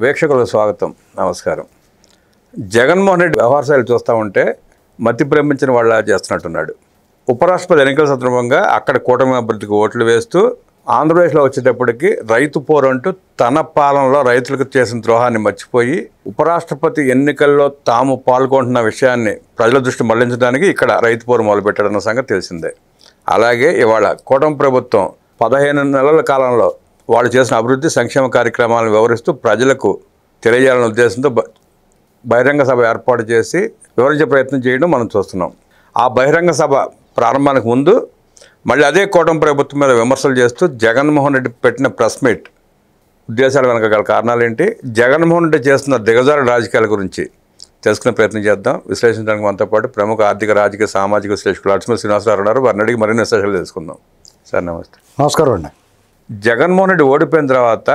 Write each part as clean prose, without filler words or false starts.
వీక్షకులకు స్వాగతం, నమస్కారం. జగన్మోహన్ రెడ్డి వ్యవహార శైలి చూస్తూ ఉంటే మతి ప్రేమించిన వాళ్ళ చేస్తున్నట్టున్నాడు. ఉపరాష్ట్రపతి ఎన్నికల సందర్భంగా అక్కడ కూటమి అభ్యర్థికి ఓట్లు వేస్తూ ఆంధ్రప్రదేశ్లో వచ్చేటప్పటికి రైతు పోరంటూ తన పాలనలో రైతులకు చేసిన ద్రోహాన్ని మర్చిపోయి ఉపరాష్ట్రపతి ఎన్నికల్లో తాము పాల్గొంటున్న విషయాన్ని ప్రజల దృష్టి మళ్లించడానికి ఇక్కడ రైతు పోరు మొదలుపెట్టాడన్న సంగతి తెలిసిందే. అలాగే ఇవాళ కూటమి ప్రభుత్వం 15 నెలల కాలంలో వాళ్ళు చేసిన అభివృద్ధి సంక్షేమ కార్యక్రమాలను వివరిస్తూ ప్రజలకు తెలియజేయాలనే ఉద్దేశంతో బహిరంగ సభ ఏర్పాటు చేసి వివరించే ప్రయత్నం చేయడం మనం చూస్తున్నాం. ఆ బహిరంగ సభ ప్రారంభానికి ముందు మళ్ళీ అదే కూటమి ప్రభుత్వం మీద విమర్శలు చేస్తూ జగన్మోహన్ రెడ్డి పెట్టిన ప్రెస్ మీట్ ఉద్దేశాల వెనక గల కారణాలు ఏంటి, జగన్మోహన్ రెడ్డి చేస్తున్న దిగజారు రాజకీయాల గురించి తెలుసుకునే ప్రయత్నం చేద్దాం. విశ్లేషించడానికి మనతో పాటు ప్రముఖ ఆర్థిక రాజకీయ సామాజిక విశ్లేషకులు లక్ష్మీ శ్రీనివాసరావు ఉన్నారు. వారిని అడిగి మరిన్ని విశేషాలు తెలుసుకుందాం. సార్ నమస్తే. నమస్కారం అండి. జగన్మోహన్ రెడ్డి ఓడిపోయిన తర్వాత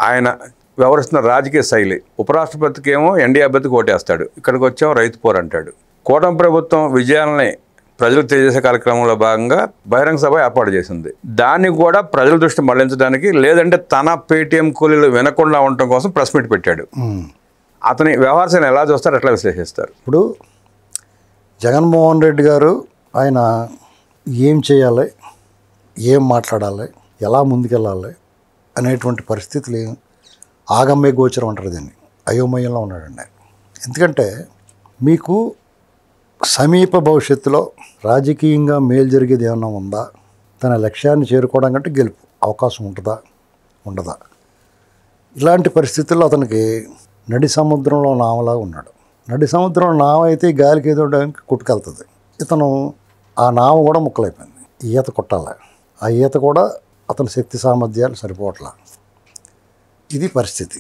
ఆయన వ్యవహరిస్తున్న రాజకీయ శైలి, ఉపరాష్ట్రపతికి ఏమో ఎన్డీఏ అభ్యర్థికి ఓటేస్తాడు, ఇక్కడికి వచ్చాము రైతు పోరు అంటాడు. కూటమి ప్రభుత్వం విజయాలని ప్రజలకు తెలియజేసే కార్యక్రమంలో భాగంగా బహిరంగ సభ ఏర్పాటు చేసింది. దాన్ని కూడా ప్రజల దృష్టి మళ్లించడానికి, లేదంటే తన పేటీఎం కూలీలు వినకుండా ఉండటం కోసం ప్రెస్ మీట్ పెట్టాడు. అతని వ్యవహార శైలిని ఎలా చూస్తారు, ఎట్లా విశ్లేషిస్తారు? ఇప్పుడు జగన్మోహన్ రెడ్డి గారు ఆయన ఏం చేయాలి, ఏం మాట్లాడాలి, ఎలా ముందుకెళ్ళాలి అనేటువంటి పరిస్థితులు ఆగమ్య గోచరం అంటారు, దీన్ని అయోమయంలో ఉన్నాడండి. ఎందుకంటే మీకు సమీప భవిష్యత్తులో రాజకీయంగా మేలు జరిగేది ఏమన్నా ఉందా, తన లక్ష్యాన్ని చేరుకోవడం కంటే గెలుపు అవకాశం ఉంటుందా ఉండదా, ఇలాంటి పరిస్థితుల్లో అతనికి నడి సముద్రంలో నావలాగా ఉన్నాడు. నడి సముద్రంలో నావ అయితే గాలికి ఏదో కొట్టుకెళ్తుంది, ఇతను ఆ నావ కూడా ముక్కలైపోయింది. ఈత కొట్టాలి, ఆ ఈత కూడా అతని శక్తి సామర్థ్యాలు సరిపోవట్లా. ఇది పరిస్థితి.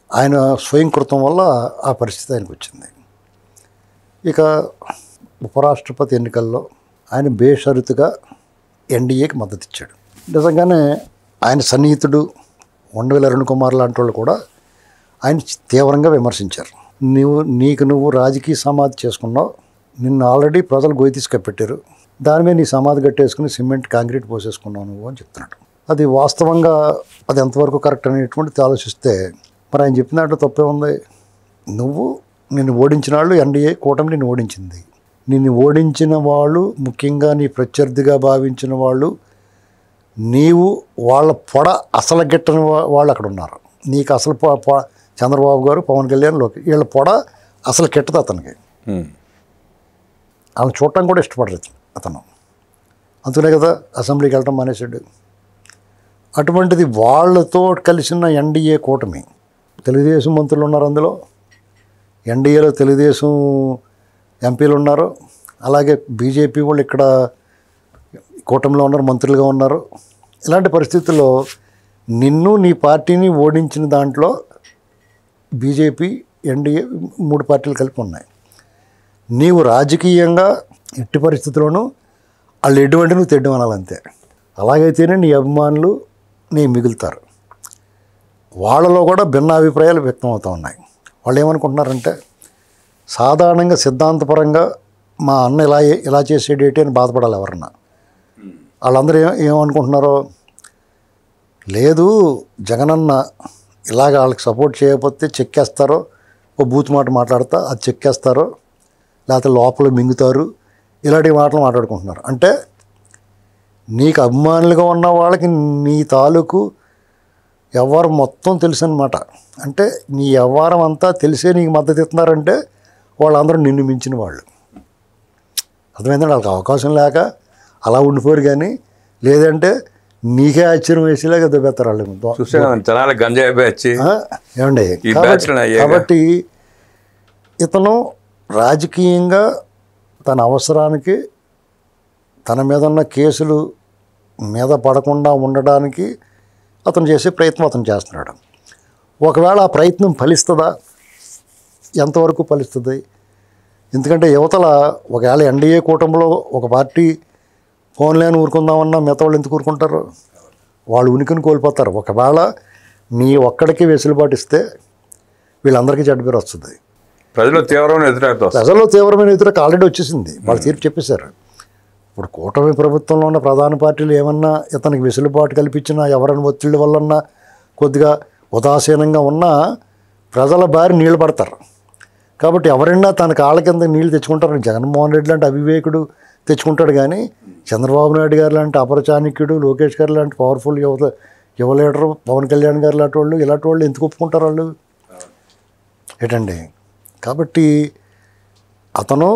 ఆయన స్వయంకృతం వల్ల ఆ పరిస్థితి ఆయనకు వచ్చింది. ఇక ఉపరాష్ట్రపతి ఎన్నికల్లో ఆయన బేషరతుగా ఎన్డీఏకి మద్దతు ఇచ్చాడు. నిజంగానే ఆయన సన్నిహితుడు ఉండవల్లి అరుణ్ కుమార్ లాంటి వాళ్ళు కూడా ఆయన తీవ్రంగా విమర్శించారు. నువ్వు రాజకీయ సమాధి చేసుకున్నావు, నిన్ను ఆల్రెడీ ప్రజలు గొయ్యి తీసుకెట్టారు, దాని మీద నీ సమాధి కట్టేసుకుని సిమెంట్ కాంక్రీట్ పోసేసుకున్నావు నువ్వు అని చెప్తున్నాడు. అది వాస్తవంగా అది ఎంతవరకు కరెక్ట్ అనేటువంటిది ఆలోచిస్తే మరి ఆయన చెప్పిన దాంట్లో తప్పే ఉంది. నిన్ను ఓడించిన వాళ్ళు ఎన్డీఏ కూటమి నిన్ను ఓడించింది. నిన్ను ఓడించిన వాళ్ళు, ముఖ్యంగా నీ ప్రత్యర్థిగా భావించిన వాళ్ళు, నీవు వాళ్ళ పొడ అసలు గిట్టని వాళ్ళు అక్కడ ఉన్నారు. నీకు అసలు చంద్రబాబు గారు, పవన్ కళ్యాణ్, వీళ్ళ పొడ అసలు గిట్టదు అతనికి. వాళ్ళని చూడటం కూడా ఇష్టపడరు అతను. అందుకనే కదా అసెంబ్లీకి వెళ్ళటం మానేశాడు. అటువంటిది వాళ్ళతో కలిసిన ఎన్డీఏ కూటమి, తెలుగుదేశం మంత్రులు ఉన్నారు అందులో, ఎన్డీఏలో తెలుగుదేశం ఎంపీలు ఉన్నారు, అలాగే బీజేపీ వాళ్ళు ఇక్కడ కూటమిలో ఉన్నారు, మంత్రులుగా ఉన్నారు. ఇలాంటి పరిస్థితుల్లో నిన్ను నీ పార్టీని ఓడించిన దాంట్లో బీజేపీ, ఎన్డీఏ 3 పార్టీలు కలిపి ఉన్నాయి. నీవు రాజకీయంగా ఎట్టి పరిస్థితుల్లోనూ వాళ్ళు ఎటువంటి నువ్వు తెడ్డం అనాలంతే. అలాగైతేనే నీ అభిమానులు నీ మిగులుతారు. వాళ్ళలో కూడా భిన్నాభిప్రాయాలు వ్యక్తం అవుతూ ఉన్నాయి. వాళ్ళు ఏమనుకుంటున్నారంటే, సాధారణంగా సిద్ధాంతపరంగా మా అన్న ఇలా చేసేడేటి అని బాధపడాలి ఎవరన్నా. వాళ్ళందరూ ఏమనుకుంటున్నారో, లేదు జగనన్న ఇలాగ వాళ్ళకి సపోర్ట్ చేయకపోతే చెక్కేస్తారో, ఓ బూత్ మాట మాట్లాడతా అది చెక్కేస్తారో, లేకపోతే లోపల మింగుతారు, ఇలాంటి మాటలు మాట్లాడుకుంటున్నారు. అంటే నీకు అభిమానులుగా ఉన్న వాళ్ళకి నీ తాలూకు వ్యవహారం మొత్తం తెలుసు అన్నమాట. అంటే నీ వ్యవహారం అంతా తెలిసే నీకు మద్దతు ఇస్తున్నారంటే వాళ్ళందరూ నిన్ను మించిన వాళ్ళు. అర్థమైందండి. వాళ్ళకి అవకాశం లేక అలా ఉండిపోరు, కానీ లేదంటే నీకే ఆశ్చర్యం వేసేలాగా దెబ్బెత్తారు వాళ్ళు. ఏమండి, కాబట్టి ఇతను రాజకీయంగా తన అవసరానికి, తన మీద ఉన్న కేసులు మీద పడకుండా ఉండడానికి అతను చేసే ప్రయత్నం అతను చేస్తున్నాడు. ఒకవేళ ఆ ప్రయత్నం ఫలిస్తుందా, ఎంతవరకు ఫలిస్తుంది? ఎందుకంటే యువతల ఒకవేళ ఎన్డీఏ కూటమిలో ఒక పార్టీ ఫోన్లేని ఊరుకుందామన్నా మిగతా వాళ్ళు ఎందుకు ఊరుకుంటారు? వాళ్ళు ఉనికిని కోల్పోతారు. ఒకవేళ నీ ఒక్కడికి వెసులుబాటు ఇస్తే వీళ్ళందరికీ చెడ్డ పేరు వస్తుంది. ప్రజల్లో తీవ్రమైన వ్యతిరేకత ఆల్రెడీ వచ్చేసింది. వాళ్ళు తీర్పు చెప్పేశారు. ఇప్పుడు కూటమి ప్రభుత్వంలో ఉన్న ప్రధాన పార్టీలు ఏమన్నా ఇతనికి వెసులుబాటు కల్పించినా, ఎవరైనా ఒత్తిళ్ళ వల్లన్నా కొద్దిగా ఉదాసీనంగా ఉన్న ప్రజల బారి నీళ్ళు పడతారు. కాబట్టి ఎవరైనా తన కాళ్ళ కింద నీళ్ళు తెచ్చుకుంటారు. జగన్మోహన్ రెడ్డి లాంటి అవివేకుడు తెచ్చుకుంటాడు, కానీ చంద్రబాబు నాయుడు గారు లాంటి అపరచాణిక్యుడు, లోకేష్ గారు లాంటి పవర్ఫుల్ యువ లీడరు, పవన్ కళ్యాణ్ గారు లాంటి వాళ్ళు, ఇలాంటి వాళ్ళు ఎందుకు ఒప్పుకుంటారు వాళ్ళు ఏంటండి? కాబట్టి అతను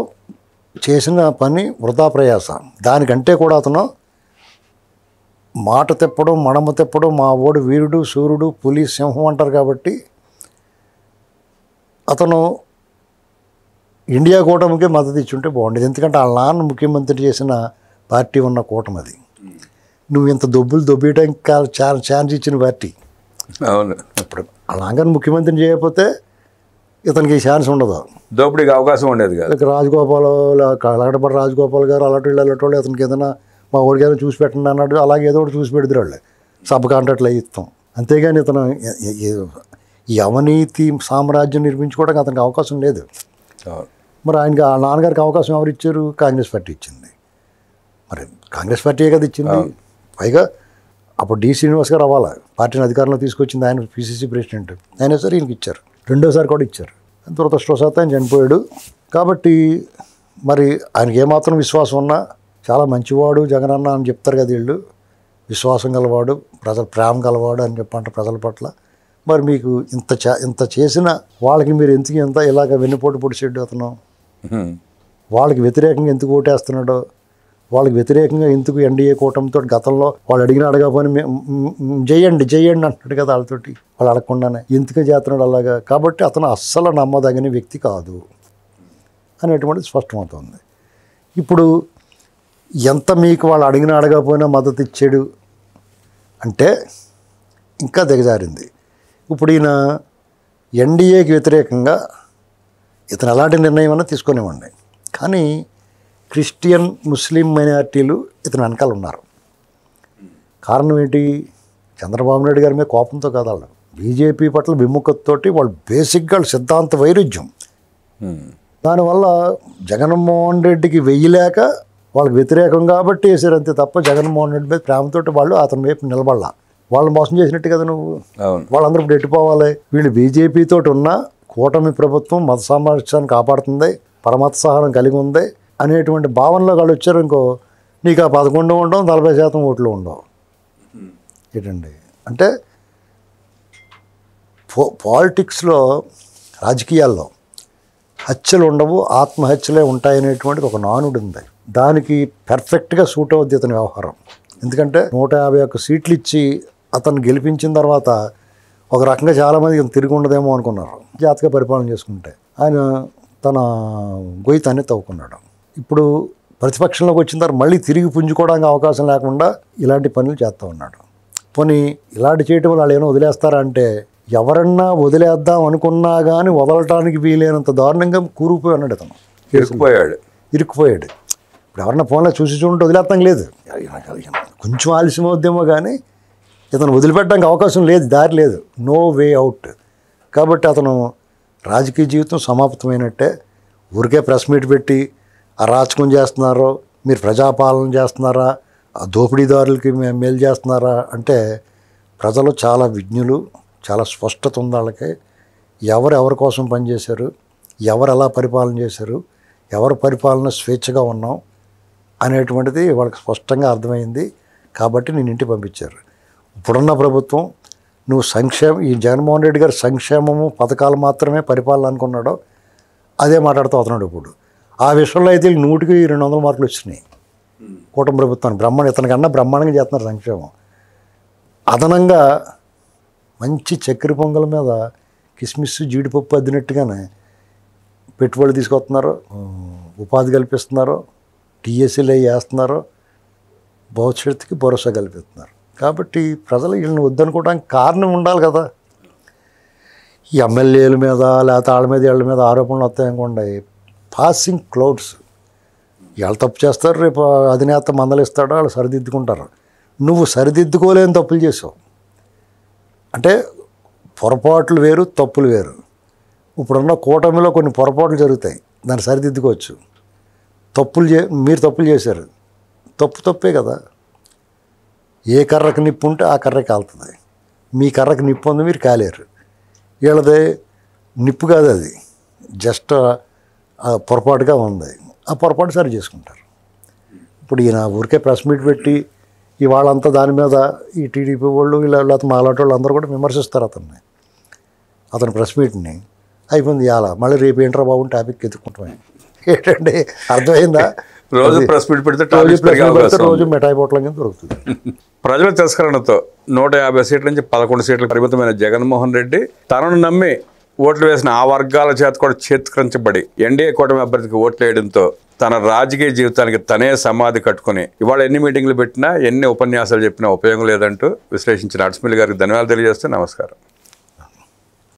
చేసిన పని వృధా ప్రయాస. దానికంటే కూడా అతను మాట తిప్పడం, మడమ తిప్పడం, మా ఓడు వీరుడు, సూర్యుడు, పులి, సింహం అంటారు. కాబట్టి అతను ఇండియా కూటమికి మద్దతు ఇచ్చుంటే బాగుండేది. ఎందుకంటే వాళ్ళ నాన్న ముఖ్యమంత్రి చేసిన పార్టీ ఉన్న కూటమి అది. నువ్వు ఇంత దొబ్బులు దొబ్బేయడానికి ఛాన్స్ ఇచ్చిన పార్టీ. అవును. ఇప్పుడు వాళ్ళ నాన్నగారిని ముఖ్యమంత్రిని చేయకపోతే ఇతనికి ఈ ఛాన్స్ ఉండదు, దోపిడీకి అవకాశం ఉండేది కాదు. రాజగోపాల్, కలగడపడి రాజగోపాల్ గారు అలాంటి వాళ్ళు అతనికి ఏదైనా మా ఊరికి ఏదైనా చూసి పెట్టండి అన్నాడు. అలాగే ఏదో ఒకటి చూసి పెడతారు వాళ్ళు, సబ్ కాంట్రాక్ట్లు ఇస్తాం. అంతేగాని ఇతను ఈ అవినీతి సామ్రాజ్యం నిర్మించుకోవడానికి అతనికి అవకాశం లేదు. మరి ఆయనకి ఆ నాన్నగారికి అవకాశం ఎవరు ఇచ్చారు? కాంగ్రెస్ పార్టీ ఇచ్చింది. మరి కాంగ్రెస్ పార్టీయే కదా ఇచ్చింది. పైగా అప్పుడు డి శ్రీనివాస్ గారు అవ్వాలి పార్టీని అధికారంలో తీసుకొచ్చింది, ఆయన పిసిసి ప్రెసిడెంట్. అయినా సరే ఈయనకి ఇచ్చారు, రెండోసారి కూడా ఇచ్చారు. దురదృష్టవశాత్తు ఆయన చనిపోయాడు. కాబట్టి మరి ఆయనకి ఏమాత్రం విశ్వాసం ఉన్నా, చాలా మంచివాడు జగనన్న అని చెప్తారు కదా వీళ్ళు, విశ్వాసం గలవాడు, ప్రజల ప్రేమ గలవాడు అని చెప్పంటారు ప్రజల పట్ల. మరి మీకు ఇంత చేసిన వాళ్ళకి మీరు ఎంత ఇలాగ వెన్నుపోటు పొడిచాడు అతను? వాళ్ళకి వ్యతిరేకంగా ఎందుకు ఓటేస్తున్నాడో, వాళ్ళకి వ్యతిరేకంగా ఎందుకు ఎన్డీఏ కూటమితో గతంలో వాళ్ళు అడగకపోయినా చేయండి అంటున్నాడు కదా వాళ్ళతోటి, వాళ్ళు అడగకుండానే ఎందుకు చేస్తున్నాడు అలాగా. కాబట్టి అతను అస్సలు నమ్మదగిన వ్యక్తి కాదు అనేటువంటిది స్పష్టమవుతుంది. ఇప్పుడు ఎంత మీకు వాళ్ళు అడగకపోయినా మద్దతు ఇచ్చాడు అంటే ఇంకా దిగజారింది. ఇప్పుడు ఈయన ఎన్డీఏకి వ్యతిరేకంగా ఇతను ఎలాంటి నిర్ణయం అన్నా తీసుకునేవాడిని, కానీ క్రిస్టియన్, ముస్లిం మైనారిటీలు ఇతను వెనకాల ఉన్నారు. కారణం ఏంటి? చంద్రబాబు నాయుడు గారి మీద కోపంతో కాదు, వాళ్ళు బీజేపీ పట్ల విముఖతతోటి వాళ్ళు బేసిక్గా సిద్ధాంత వైరుధ్యం. దానివల్ల జగన్మోహన్ రెడ్డికి వెయ్యలేక వాళ్ళకి వ్యతిరేకం కాబట్టి వేసారు అంతే తప్ప జగన్మోహన్ రెడ్డి మీద ప్రేమతోటి వాళ్ళు అతని వైపు నిలబడాల. వాళ్ళు మోసం చేసినట్టు కదా నువ్వు. వాళ్ళందరూ ఇప్పుడు ఎట్టిపోవాలి? వీళ్ళు బీజేపీతో ఉన్న కూటమి ప్రభుత్వం మత సామరస్యాన్ని కాపాడుతుంది, పరమత సహనం కలిగి ఉంది అనేటువంటి భావనలో వాళ్ళు వచ్చారు. ఇంకో నీకు ఆ 11 ఉండవు, 40% ఓట్లు ఉండవు. ఏంటండి అంటే పాలిటిక్స్లో, రాజకీయాల్లో హత్యలు ఉండవు, ఆత్మహత్యలే ఉంటాయనేటువంటిది ఒక నానుడు ఉంది. దానికి పర్ఫెక్ట్గా సూట్ అవుద్ది ఇతని వ్యవహారం. ఎందుకంటే 151 సీట్లు ఇచ్చి అతను గెలిపించిన తర్వాత ఒక రకంగా చాలామంది తిరిగి ఉండదేమో అనుకున్నారు. జాతక పరిపాలన చేసుకుంటే ఆయన తన గొయ్యి తనే తవ్వుకున్నాడు. ఇప్పుడు ప్రతిపక్షంలోకి వచ్చిన తర్వాత మళ్ళీ తిరిగి పుంజుకోవడానికి అవకాశం లేకుండా ఇలాంటి పనులు చేస్తూ ఉన్నాడు. పోనీ ఇలాంటి చేయటం వల్ల వాళ్ళు ఏమైనా వదిలేస్తారా అంటే, ఎవరన్నా వదిలేద్దాం అనుకున్నా కానీ వదలటానికి వీలైనంత దారుణంగా కూరుకుపోయి ఉన్నాడు ఇతను. ఇరుక్కుపోయాడు. ఇప్పుడు ఎవరన్నా ఫోన్లో చూసి చూడండి వదిలేస్తాం లేదు, కొంచెం ఆలస్యం అవుద్దేమో కానీ ఇతను వదిలిపెట్టడానికి అవకాశం లేదు, దారి లేదు, నో వే అవుట్. కాబట్టి అతను రాజకీయ జీవితం సమాప్తమైనట్టే. ఊరికే ప్రెస్ మీట్ పెట్టి అరాచకం చేస్తున్నారో, మీరు ప్రజాపాలన చేస్తున్నారా, ఆ దోపిడీదారులకి మేలు చేస్తున్నారా అంటే ప్రజలు చాలా విజ్ఞులు, చాలా స్పష్టత ఉంది వాళ్ళకి. ఎవరి కోసం పనిచేశారు, ఎవరు ఎలా పరిపాలన చేశారు, ఎవరు పరిపాలన స్వేచ్ఛగా ఉన్నాం అనేటువంటిది వాళ్ళకి స్పష్టంగా అర్థమైంది. కాబట్టి నేను ఇంటికి పంపించారు. ఇప్పుడున్న ప్రభుత్వం నువ్వు ఈ జగన్మోహన్ రెడ్డి గారు సంక్షేమము పథకాలు మాత్రమే పరిపాలన అనుకున్నాడో అదే మాట్లాడుతూ అవుతున్నాడు. ఇప్పుడు ఆ విషయంలో అయితే 100కి 200 మార్కులు వచ్చినాయి కూటమి ప్రభుత్వానికి. ఇతనికన్నా బ్రహ్మాండంగా చేస్తున్నారు సంక్షేమం. అదనంగా మంచి చక్కెర పొంగల మీద కిస్మిస్, జీడిపప్పు అద్దినట్టుగానే పెట్టుబడులు తీసుకొస్తున్నారు, ఉపాధి కల్పిస్తున్నారు, టీఎస్సీలు అవి వేస్తున్నారు, భవిష్యత్తుకి భరోసా కల్పిస్తున్నారు. కాబట్టి ప్రజలు వీళ్ళని వద్దనుకోవడానికి కారణం ఉండాలి కదా. ఈ ఎమ్మెల్యేల మీద లేకపోతే వీళ్ళ మీద ఆరోపణలు వస్తాయనుకోండి, పాసింగ్ క్లౌడ్స్. వాళ్ళు తప్పు చేస్తారు, రేపు అధినేత మందలిస్తాడో వాళ్ళు సరిదిద్దుకుంటారు. నువ్వు సరిదిద్దుకోలేని తప్పులు చేసావు అంటే పొరపాట్లు వేరు, తప్పులు వేరు. ఇప్పుడున్న కూటమిలో కొన్ని పొరపాట్లు జరుగుతాయి, దాన్ని సరిదిద్దుకోవచ్చు. మీరు తప్పులు చేశారు, తప్పే కదా. ఏ కర్రకు నిప్పు ఉంటే ఆ కర్రకి కాలుతుంది. మీ కర్రకు నిప్పు ఉంది, మీరు కాలేరు. వీళ్ళది నిప్పు కాదు, అది జస్ట్ పొరపాటుగా ఉంది. ఆ పొరపాటు సరి చేసుకుంటారు. ఇప్పుడు ఈయన ఊరికే ప్రెస్ మీట్ పెట్టి ఇవాళంతా దాని మీద ఈ టీడీపీ వాళ్ళు లేకపోతే మాలాంటి వాళ్ళు అందరూ కూడా విమర్శిస్తారు అతని ప్రెస్ మీట్ని. అయిపోయింది ఇవాళ, మళ్ళీ రేపు ఏంట్రా బాబు టాపిక్ ఎత్తుకుంటాం. ఏంటంటే అర్థమైందా? రోజు ప్రెస్ మీట్ పెడితే రోజు మిఠాయి పొట్లం కింద దొరుకుతుంది. ప్రజల తిరస్కరణతో 150 సీట్ల నుంచి 11 సీట్లకు పరిమితమైన జగన్మోహన్ రెడ్డి తనను నమ్మి ఓట్లు వేసిన ఆ వర్గాల చేత కూడా చేత్కరించబడి ఎన్డీఏ కూటమి అభ్యర్థికి ఓట్లు వేయడంతో తన రాజకీయ జీవితానికి తనే సమాధి కట్టుకుని ఇవాళ ఎన్ని మీటింగ్లు పెట్టినా, ఎన్ని ఉపన్యాసాలు చెప్పినా ఉపయోగం లేదంటూ విశ్లేషించిన అడ్స్మిల్ గారికి ధన్యవాదాలు తెలియజేస్తే నమస్కారం.